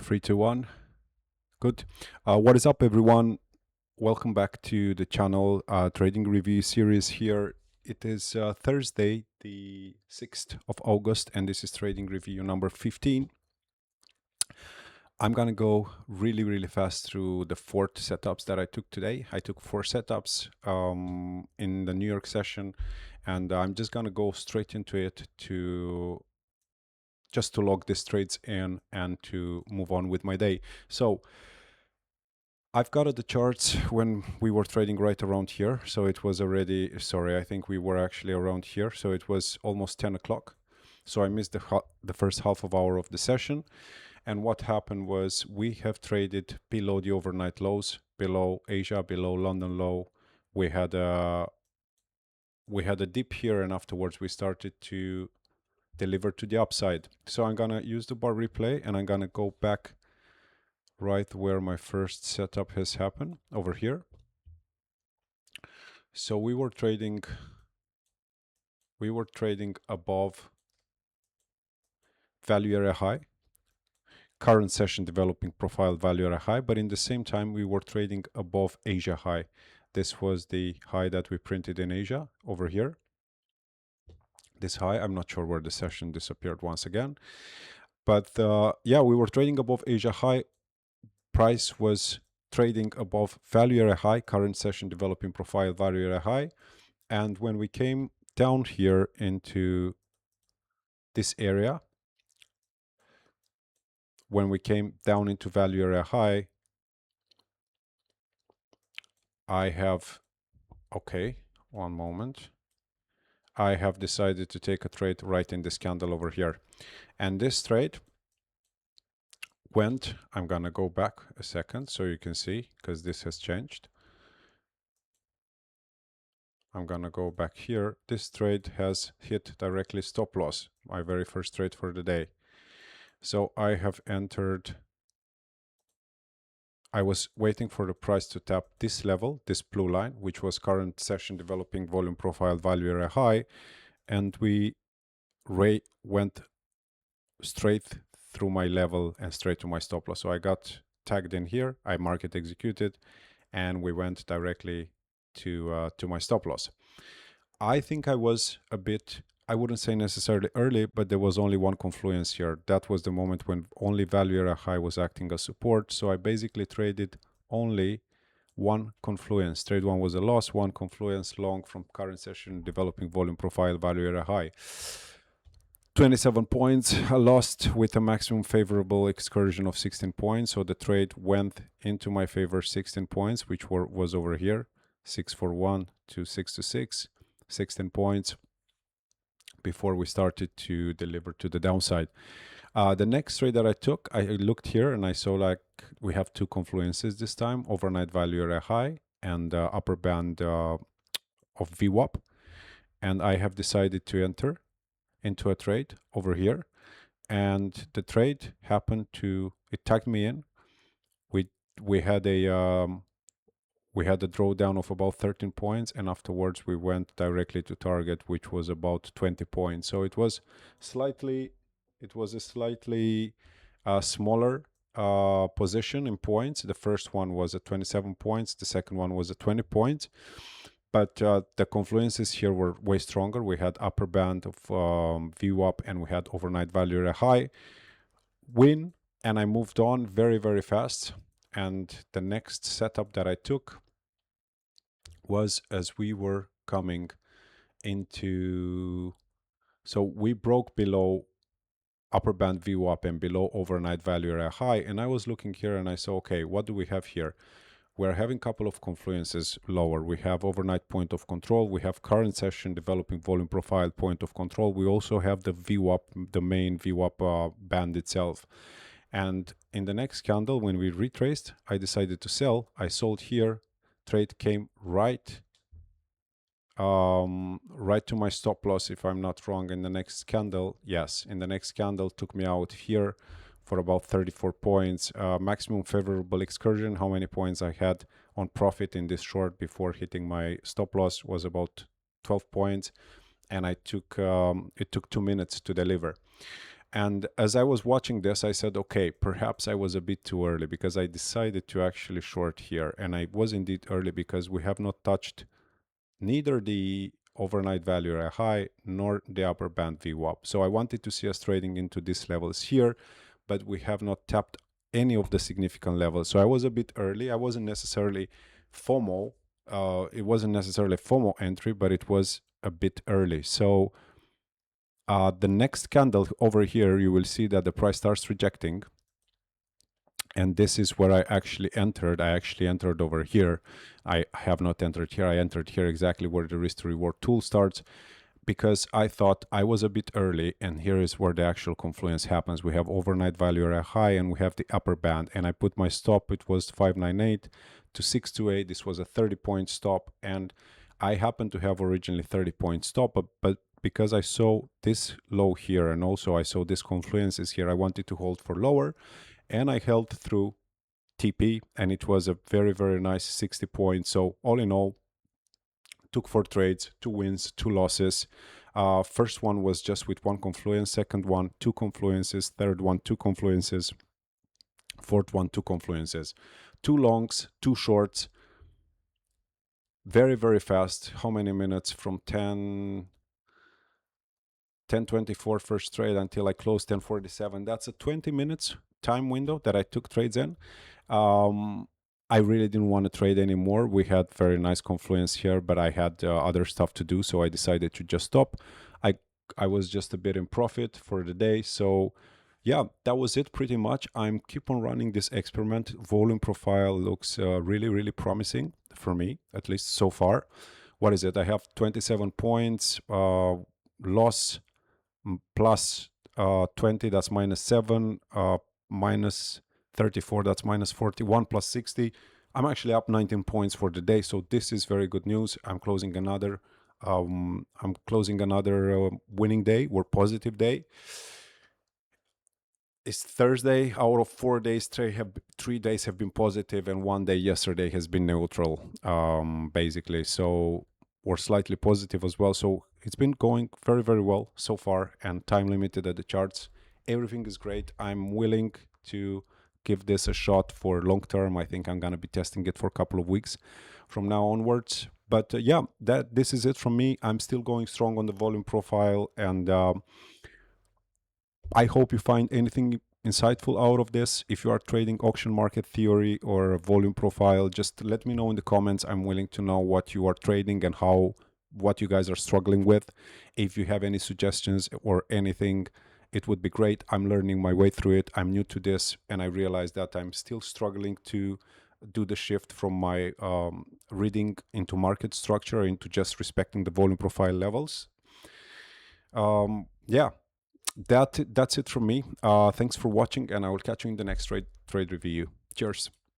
Three, two, one. Good. What is up, everyone? Welcome back to the channel trading review series here. It is Thursday, the 6th of August, and this is trading review number 15. I'm going to go really fast through the 4 setups that I took today. I took 4 setups in the New York session, and I'm just going to go straight into it to log these trades in and to move on with my day. So I've got the charts when we were trading right around here. So it was already, sorry, I think we were actually around here. So it was almost 10 o'clock. So I missed the first half of hour of the session. And what happened was we have traded below the overnight lows, below Asia, below London low. We had a dip here, and afterwards we started to deliver to the upside. So I'm gonna use the bar replay, and I'm gonna go back right where my first setup has happened, over here. So we were trading above value area high, current session developing profile value area high, but in the same time we were trading above Asia high. This was the high that we printed in Asia over here. This high, I'm not sure where the session disappeared once again, but yeah, we were trading above Asia high. Price was trading above value area high, current session developing profile value area high. And when we came down here into this area, when we came down into value area high, I have, okay, one moment. I have decided to take a trade right in this candle over here. And this trade went, I'm gonna go back a second so you can see, because this has changed. I'm gonna go back here. This trade has hit directly stop loss, my very first trade for the day. So I have entered, I was waiting for the price to tap this level, this blue line, which was current session developing volume profile value area high, and we went straight through my level and straight to my stop loss. So I got tagged in here, I market executed, and we went directly to my stop loss. I think I was a bit, I wouldn't say necessarily early, but there was only one confluence here. That was the moment when only value area high was acting as support. So I basically traded only one confluence. Trade one was a loss, one confluence long from current session developing volume profile value area high. 27 points, I lost with a maximum favorable excursion of 16 points. So the trade went into my favor 16 points, which was over here, 641 to 626. 16 points before we started to deliver to the downside. The next trade that I took, I looked here and I saw like we have two confluences this time, overnight value area high and upper band of VWAP. And I have decided to enter into a trade over here. And the trade happened to, it tagged me in. We had a drawdown of about 13 points, and afterwards we went directly to target, which was about 20 points. So it was a slightly smaller position in points. The first one was at 27 points, the second one was at 20 points, but the confluences here were way stronger. We had upper band of VWAP and we had overnight value area high win, and I moved on very fast. And the next setup that I took was as we were coming into, so we broke below upper band VWAP and below overnight value area high, and I was looking here and I saw, okay, what do we have here? We're having a couple of confluences lower. We have overnight point of control, we have current session developing volume profile point of control, we also have the VWAP, the main VWAP band itself. And in the next candle, when we retraced, I decided to sell. I sold here. Trade came right to my stop loss, if I'm not wrong, in the next candle. Yes, in the next candle took me out here for about 34 points. Maximum favorable excursion, how many points I had on profit in this short before hitting my stop loss was about 12 points. And I took, it took 2 minutes to deliver. And as I was watching this, I said, okay, perhaps I was a bit too early, because I decided to actually short here. And I was indeed early because we have not touched neither the overnight value area high nor the upper band VWAP. So I wanted to see us trading into these levels here, but we have not tapped any of the significant levels. So I was a bit early. I wasn't necessarily FOMO. It wasn't necessarily FOMO entry, but it was a bit early. So the next candle over here, you will see that the price starts rejecting. And this is where I actually entered. I actually entered over here. I have not entered here. I entered here exactly where the risk to reward tool starts, because I thought I was a bit early, and here is where the actual confluence happens. We have overnight value area high and we have the upper band, and I put my stop. It was 598 to 628. This was a 30-point stop, and I happened to have originally 30-point stop, but because I saw this low here and also I saw this confluences here, I wanted to hold for lower, and I held through TP, and it was a very, very nice 60 points. So all in all, took 4 trades, 2 wins, 2 losses. First one was just with 1 confluence, second one 2 confluences, third one 2 confluences, fourth one 2 confluences, 2 longs, 2 shorts. Very, very fast. How many minutes? From 10:24 first trade until I closed 10:47. That's a 20 minutes time window that I took trades in. I really didn't want to trade anymore. We had very nice confluence here, but I had other stuff to do, so I decided to just stop. I was just a bit in profit for the day. So yeah, that was it pretty much. I'm keep on running this experiment. Volume profile looks really, really promising for me, at least so far. What is it? I have 27 points, loss plus 20, that's -7, minus 34, that's -41, plus 60. I'm actually up 19 points for the day, so this is very good news. I'm closing another winning day or positive day. It's Thursday. Out of 4 days, 3 days have been positive, and 1 day yesterday has been neutral, basically. So, or slightly positive as well. So it's been going very, very well so far, and time limited at the charts. Everything is great. I'm willing to give this a shot for long term. I think I'm going to be testing it for a couple of weeks from now onwards. But yeah, this is it from me. I'm still going strong on the volume profile, and I hope you find anything insightful out of this. If you are trading auction market theory or a volume profile, just let me know in the comments. I'm willing to know what you are trading and what you guys are struggling with. If you have any suggestions or anything, it would be great. I'm learning my way through it. I'm new to this, and I realize that I'm still struggling to do the shift from my reading into market structure into just respecting the volume profile levels. Yeah, that's it from me. Thanks for watching, and I will catch you in the next trade review. Cheers.